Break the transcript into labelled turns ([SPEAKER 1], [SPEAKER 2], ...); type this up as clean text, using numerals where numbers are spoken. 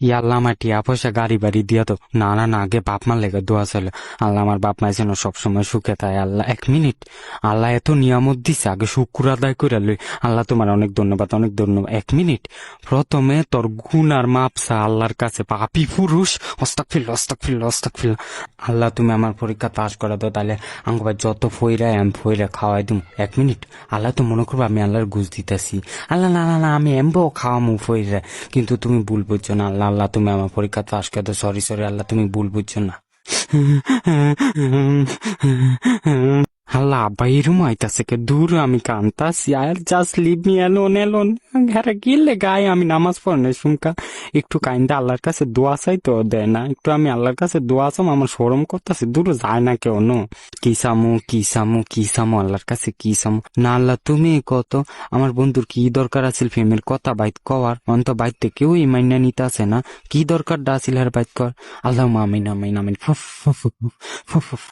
[SPEAKER 1] ইয়া আল্লাহ আমার টিয়া পয়সা গাড়ি বাড়ি দিয়া তো। না না না, আগে বাপ মার লেগে দোয়া ছিল। আল্লাহ আমার বাপ মাই যেন সবসময় সুখে থাকে। আল্লাহ, 1 মিনিট। আল্লাহ এত নিয়ামত দিছে, আগে শুক্র আদায় করে লই। আল্লাহ তোমার অনেক ধন্যবাদ, অনেক ধন্যবাদ। 1 মিনিট। প্রথমে তোর গুনার মাপসা আল্লাহর কাছে, পাপী পুরুষ। অস্তাগফিরুল্লাহ, অস্তাগফিরুল্লাহ, অস্তাগফিরুল্লাহ। আল্লাহ তুমি আমার পরীক্ষা পাস করে দাও, তাহলে আঙ্গবাই যত ফইরা ফইরা খাওয়াই দিম। 1 মিনিট। আল্লাহ তো মনে করবো আমি আল্লাহর ঘুষ দিতেছি। আল্লাহ না না না, আমি এমবো খাওয়ামু ফইরা, কিন্তু তুমি ভুল বুঝছো না। আল্লাহ আল্লাহ তুমি আমার পরীক্ষা পাস করে দাও। সরি সরি আল্লাহ, তুমি ভুল বুঝছো না। আল্লাহ, আব্বা এরম আইতাছে কে? দূর, আমি কান্তাছি। আর just leave me alone, alone. ঘরে গেলে গায়ে আমি নামাজ পড়নে সুমকা একটু কাইন্দা আল্লাহর কাছে দোয়া চাই তো দেয় না। একটু আমি আল্লাহর কাছে দোয়া চাম, আমার শরম করতেছে। দূর যায় না কেউ। নো কি সামু, কি সামু, কি সামু, আল্লাহর কাছে কি সামু। না আল্লাহ তুমি কত। আমার বন্ধুর কি দরকার আছিল ফেমের কথা বাইত কওয়ার? অন্ত বাইতে কেউ মাইনা নিতে আছে না। কি দরকার ডা আছিল আর বাইত কর? আল্লাহ আমিন, আমিন, আমিন। ফুফ ফুফ ফুফ ফুফ।